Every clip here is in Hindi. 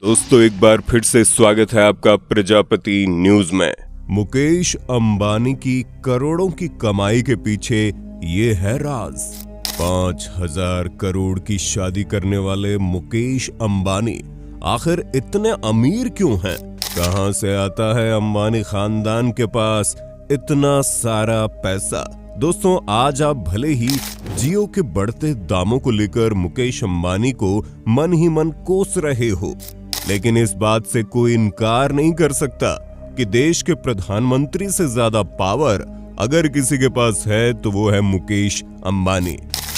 दोस्तों एक बार फिर से स्वागत है आपका प्रजापति न्यूज में। मुकेश अंबानी की करोड़ों की कमाई के पीछे ये है राज। 5,000 करोड़ की शादी करने वाले मुकेश अंबानी आखिर इतने अमीर क्यों हैं? कहां से आता है अंबानी खानदान के पास इतना सारा पैसा? दोस्तों आज आप भले ही जियो के बढ़ते दामों को लेकर मुकेश अंबानी को मन ही मन कोस रहे हो, लेकिन इस बात से कोई इनकार नहीं कर सकता कि देश के प्रधानमंत्री से ज्यादा पावर अगर किसी के पास है तो वो है मुकेश अंबानी,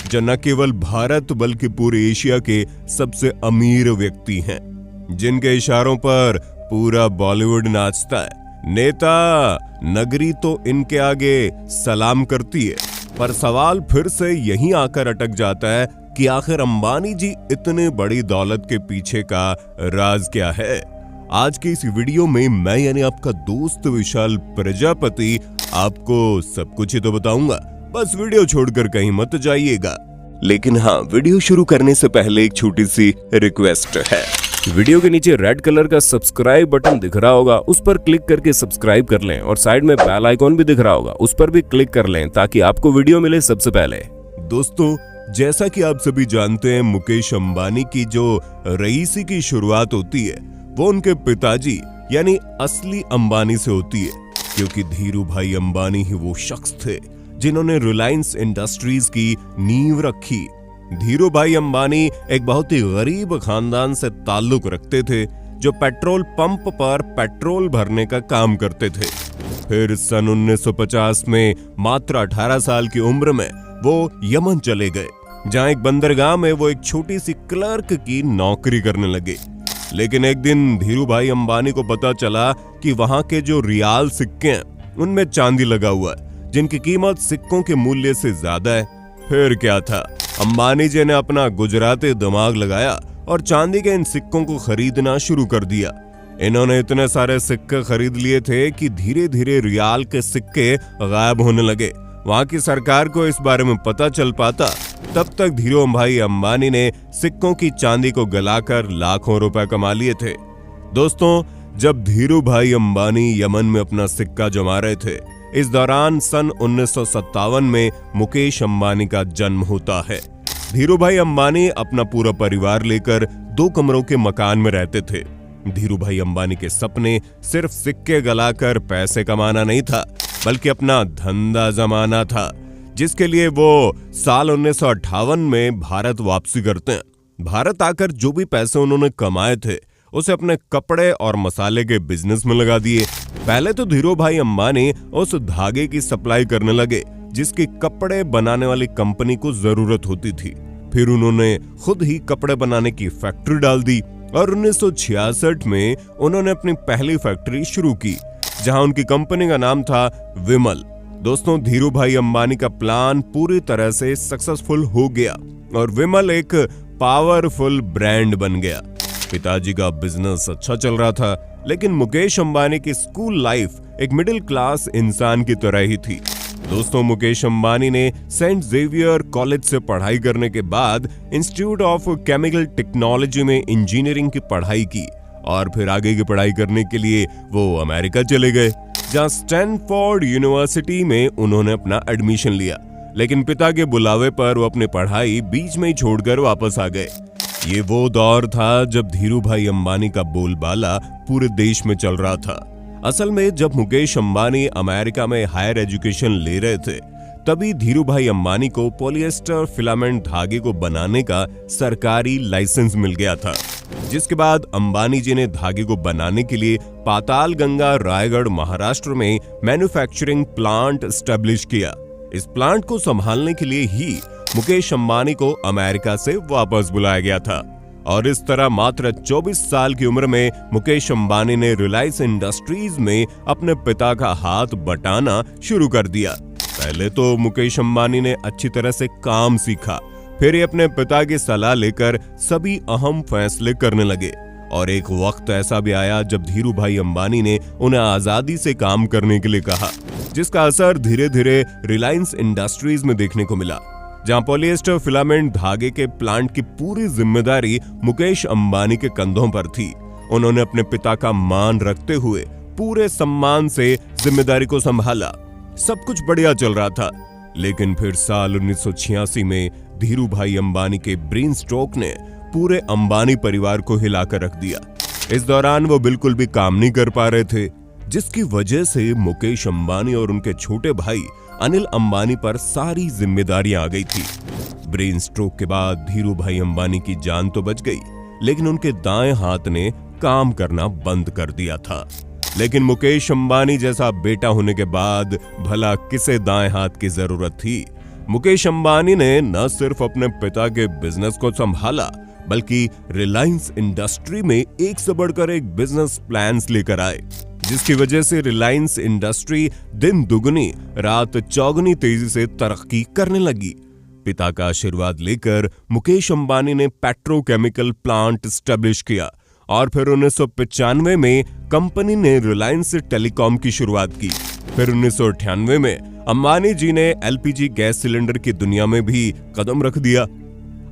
जो न केवल भारत बल्कि पूरे एशिया के सबसे अमीर व्यक्ति हैं, जिनके इशारों पर पूरा बॉलीवुड नाचता है। नेता नगरी तो इनके आगे सलाम करती है, पर सवाल फिर से यहीं आकर अटक जाता है कि आखिर अंबानी जी इतने बड़ी दौलत के पीछे का राज क्या है। आज की इस वीडियो में मैं यानी आपका दोस्त विशाल प्रजापति आपको सब कुछ ही तो बताऊंगा, बस वीडियो छोड़कर कहीं मत जाइएगा। लेकिन हाँ, वीडियो शुरू करने से पहले एक छोटी सी रिक्वेस्ट है। वीडियो के नीचे रेड कलर का सब्सक्राइब बटन दिख रहा होगा, उस पर क्लिक करके सब्सक्राइब कर लें और साइड में बेल आइकॉन भी दिख रहा होगा, उस पर भी क्लिक कर लें ताकि आपको वीडियो मिले सबसे पहले। दोस्तों जैसा कि आप सभी जानते हैं, मुकेश अंबानी की जो रईसी की शुरुआत होती है वो उनके पिताजी यानी असली अंबानी से होती है, क्योंकि धीरू भाई अंबानी ही वो शख्स थे जिन्होंने रिलायंस इंडस्ट्रीज की नींव रखी। धीरू भाई अंबानी एक बहुत ही गरीब खानदान से ताल्लुक रखते थे, जो पेट्रोल पंप पर पेट्रोल भरने का काम करते थे। फिर सन 1950 में मात्र 18 साल की उम्र में वो यमन चले गए, जहां एक बंदरगाह में वो एक छोटी सी क्लर्क की नौकरी करने लगे। लेकिन एक दिन धीरू भाई अंबानी को पता चला कि वहां के जो रियाल सिक्के हैं उनमें चांदी लगा हुआ है, जिनकी कीमत सिक्कों के मूल्य से ज्यादा है। फिर क्या था, अंबानी जी ने अपना गुजराती दिमाग लगाया और चांदी के इन सिक्कों को खरीदना शुरू कर दिया। इन्होंने इतने सारे सिक्के खरीद लिए थे कि धीरे धीरे रियाल के सिक्के गायब होने लगे। वहां की सरकार को इस बारे में पता चल पाता, तब तक धीरू भाई अंबानी ने सिक्कों की चांदी को गलाकर लाखों रुपए कमा लिए थे। दोस्तों जब धीरू भाई अंबानी यमन में अपना सिक्का जमा रहे थे, इस दौरान सन 1957 में मुकेश अंबानी का जन्म होता है। धीरू भाई अंबानी अपना पूरा परिवार लेकर 2 कमरों के मकान में रहते थे। धीरू भाई अंबानी के सपने सिर्फ सिक्के गलाकर पैसे कमाना नहीं था, बल्कि अपना धंधा जमाना था, जिसके लिए वो साल 1958 में भारत वापसी करते हैं। भारत आकर जो भी पैसे उन्होंने कमाए थे उसे अपने कपड़े और मसाले के बिजनेस में लगा दिए। पहले तो धीरू भाई अंबानी उस धागे की सप्लाई करने लगे जिसकी कपड़े बनाने वाली कंपनी को जरूरत होती थी। फिर उन्होंने खुद ही कपड़े बनाने की फैक्ट्री डाल दी और 1966 में उन्होंने अपनी पहली फैक्ट्री शुरू की, जहां उनकी कंपनी का नाम था विमल। दोस्तों धीरू भाई अंबानी का प्लान पूरी तरह से सक्सेसफुल हो गया और विमल एक पावरफुल ब्रांड बन गया। पिताजी का बिजनेस अच्छा चल रहा था, लेकिन मुकेश अंबानी की स्कूल लाइफ एक मिडिल क्लास इंसान की तरह ही थी। दोस्तों मुकेश अंबानी ने सेंट जेवियर कॉलेज से पढ़ाई करने के बाद इंस्टीट्यूट ऑफ केमिकल टेक्नोलॉजी में इंजीनियरिंग की पढ़ाई की और फिर आगे की पढ़ाई करने के लिए वो अमेरिका चले गए, जहां स्टैनफोर्ड यूनिवर्सिटी में उन्होंने अपना एडमिशन लिया। लेकिन पिता के बुलावे पर वो अपनी पढ़ाई बीच में ही छोड़कर वापस आ गए। ये वो दौर था जब धीरू भाई अंबानी का बोलबाला पूरे देश में चल रहा था। असल में जब मुकेश अंबानी अमेरिका में हायर एजुकेशन ले रहे थे, तभी धीरू भाई अंबानी को पॉलिएस्टर फिलामेंट धागे को बनाने का सरकारी लाइसेंस मिल गया था, जिसके बाद अंबानी जी ने धागे को बनाने के लिए पातालगंगा रायगढ़ महाराष्ट्र में मैन्युफैक्चरिंग प्लांट एस्टेब्लिश किया। इस प्लांट को संभालने के लिए ही मुकेश अंबानी को अमेरिका से वापस बुलाया गया था और इस तरह मात्र 24 साल की उम्र में मुकेश अंबानी ने रिलायंस इंडस्ट्रीज में अपने पिता का हाथ बटाना शुरू कर दिया। पहले तो मुकेश अंबानी ने अच्छी तरह से काम सीखा, फिर ये अपने पिता की सलाह लेकर सभी अहम फैसले करने लगे और एक वक्त ऐसा भी आया जब धीरू भाई अंबानी ने उन्हें आजादी से काम करने के लिए कहा, जिसका असर धीरे धीरे रिलायंस इंडस्ट्रीज में देखने को मिला, जहां पॉलिएस्टर फिलामेंट धागे के प्लांट की पूरी जिम्मेदारी मुकेश अंबानी के कंधों पर थी उन्होंने अपने पिता का मान रखते हुए पूरे सम्मान से जिम्मेदारी को संभाला। सब कुछ बढ़िया चल रहा था, लेकिन फिर साल 1986 में धीरूभाई अंबानी के ब्रेन स्ट्रोक ने पूरे अंबानी परिवार को हिलाकर रख दिया। इस दौरान वो बिल्कुल भी काम नहीं कर पा रहे थे, जिसकी वजह से मुकेश अंबानी और उनके छोटे भाई अनिल अंबानी पर सारी जिम्मेदारियां आ गई थी। ब्रेन स्ट्रोक के बाद धीरूभाई अंबानी की जान तो बच गई, लेकिन उनके दाएं हाथ ने काम करना बंद कर दिया था। लेकिन मुकेश अंबानी जैसा बेटा होने के बाद भला किसे दाएं हाथ की जरूरत थी। मुकेश अंबानी ने न सिर्फ अपने पिता के बिजनेस को संभाला, बल्कि रिलायंस इंडस्ट्री में एक से बढ़कर एक बिजनेस प्लान्स लेकर आए, जिसकी वजह से रिलायंस इंडस्ट्री दिन दुगनी रात चौगुनी तेजी से तरक्की करने लगी। पिता का आशीर्वाद लेकर मुकेश अंबानी ने पेट्रोकेमिकल प्लांट स्टैब्लिश किया और फिर 1995 में कंपनी ने रिलायंस टेलीकॉम की शुरुआत की। फिर 1998 में अंबानी जी ने एलपीजी गैस सिलेंडर की दुनिया में भी कदम रख दिया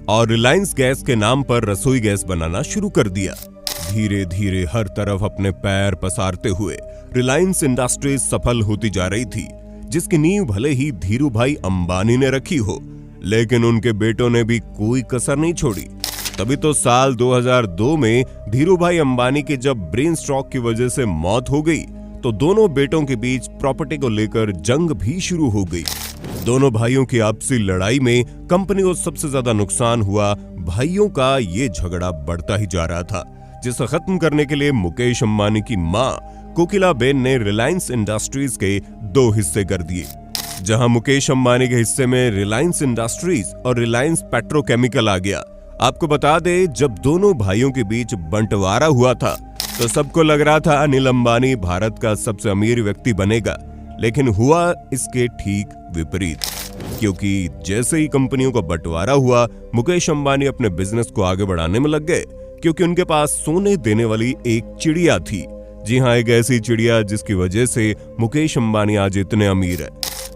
और रिलायंस गैस के नाम पर रसोई गैस बनाना शुरू कर दिया। धीरे धीरे हर तरफ अपने पैर पसारते हुए रिलायंस इंडस्ट्रीज सफल होती जा रही थी, जिसकी नींव भले ही धीरूभाई अंबानी ने रखी हो, लेकिन उनके बेटों ने भी कोई कसर नहीं छोड़ी। तभी तो साल 2002 में धीरूभाई अंबानी की जब ब्रेन स्ट्रोक की वजह से मौत हो गई, तो दोनों बेटों के बीच प्रॉपर्टी को लेकर जंग भी शुरू हो गई। दोनों भाइयों की आपसी लड़ाई में कंपनी को सबसे ज्यादा नुकसान हुआ। भाइयों का ये झगड़ा बढ़ता ही जा रहा था, जिसे खत्म करने के लिए मुकेश अंबानी की मां कोकिलाबेन ने रिलायंस इंडस्ट्रीज के 2 हिस्से कर दिए। जहां मुकेश अंबानी के हिस्से में रिलायंस इंडस्ट्रीज और रिलायंस पेट्रोकेमिकल आ गया। आपको बता दे, जब दोनों भाइयों के बीच बंटवारा हुआ था तो सबको लग रहा था अनिल अंबानी भारत का सबसे अमीर व्यक्ति बनेगा, लेकिन हुआ इसके ठीक विपरीत। क्योंकि जैसे ही कंपनियों का बंटवारा हुआ, मुकेश अंबानी अपने बिजनेस को आगे बढ़ाने में लग गए, क्योंकि उनके पास सोने देने वाली एक चिड़िया थी। जी हाँ, एक ऐसी चिड़िया जिसकी वजह से मुकेश अंबानी आज इतने अमीर है।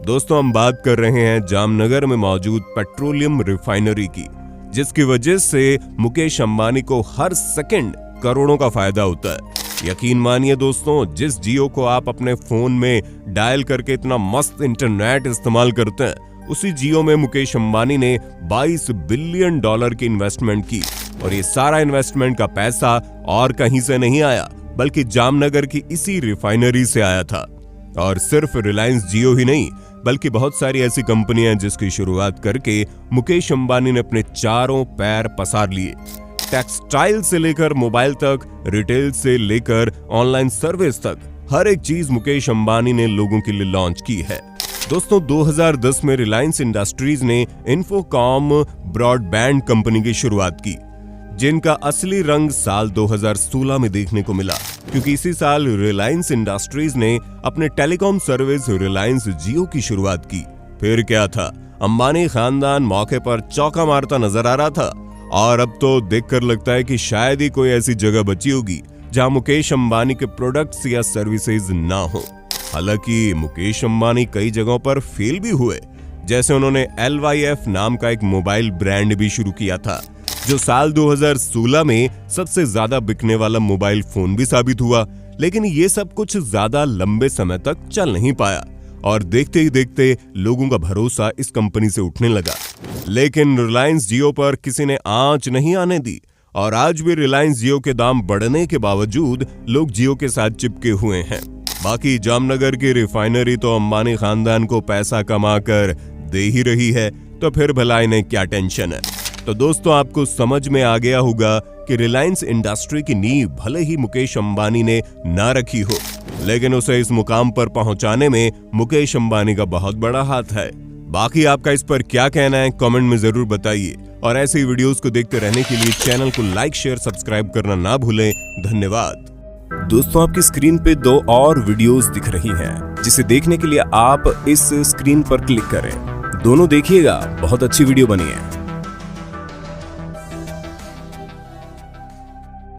दोस्तों, हम बात कर रहे हैं जामनगर में मौजूद पेट्रोलियम रिफाइनरी की, जिसकी वजह से मुकेश अंबानी को हर सेकंड करोड़ों का फायदा होता है। यकीन मानिए दोस्तों, जिस जियो को आप अपने फोन में डायल करके इतना मस्त इंटरनेट इस्तेमाल करते हैं, उसी जियो में मुकेश अंबानी ने $22 बिलियन की इन्वेस्टमेंट की। और ये सारा इन्वेस्टमेंट का पैसा और कहीं से नहीं आया, बल्कि जामनगर की इसी रिफाइनरी से आया था। और सिर्फ रिलायंस जियो ही नहीं, बल्कि बहुत सारी ऐसी कंपनियां जिसकी शुरुआत करके मुकेश अंबानी ने अपने चारों पैर पसार लिए। टेक्सटाइल से लेकर मोबाइल तक, रिटेल से लेकर ऑनलाइन सर्विस तक, हर एक चीज मुकेश अंबानी ने लोगों के लिए लॉन्च की है। दोस्तों, 2010 में रिलायंस इंडस्ट्रीज ने इन्फोकॉम ब्रॉडबैंड कंपनी की शुरुआत की, जिनका असली रंग साल 2016 में देखने को मिला, क्योंकि इसी साल रिलायंस इंडस्ट्रीज ने अपने टेलीकॉम सर्विस रिलायंस जियो की शुरुआत की। फिर क्या था, अंबानी खानदान मौके पर चौका मारता नजर आ रहा था। और अब तो देखकर लगता है कि शायद ही कोई ऐसी जगह बची होगी जहां मुकेश अंबानी के प्रोडक्ट्स या सर्विसेज ना हो। हालांकि मुकेश अंबानी कई जगहों पर फेल भी हुए, जैसे उन्होंने LYF नाम का एक मोबाइल ब्रांड भी शुरू किया था, जो साल 2016 में सबसे ज्यादा बिकने वाला मोबाइल फोन भी साबित हुआ। लेकिन ये सब कुछ ज्यादा लंबे समय तक चल नहीं पाया और देखते ही देखते लोगों का भरोसा इस कंपनी से उठने लगा। लेकिन रिलायंस जियो पर किसी ने आंच नहीं आने दी और आज भी रिलायंस जियो के दाम बढ़ने के बावजूद लोग जियो के साथ चिपके हुए हैं। बाकी जामनगर की रिफाइनरी तो अंबानी खानदान को पैसा कमाकर दे ही रही है, तो फिर भला इन्हें क्या टेंशन है। तो दोस्तों, आपको समझ में आ गया होगा कि रिलायंस इंडस्ट्री की नींव भले ही मुकेश अंबानी ने ना रखी हो, लेकिन उसे इस मुकाम पर पहुंचाने में मुकेश अंबानी का बहुत बड़ा हाथ है। बाकी आपका इस पर क्या कहना है, कमेंट में जरूर बताइए। और ऐसे ही वीडियोस को देखते रहने के लिए चैनल को लाइक, शेयर, सब्सक्राइब करना ना भूलें। धन्यवाद। दोस्तों, आपकी स्क्रीन पे 2 और वीडियोस दिख रही हैं, जिसे देखने के लिए आप इस स्क्रीन पर क्लिक करें। दोनों देखिएगा, बहुत अच्छी वीडियो बनी है।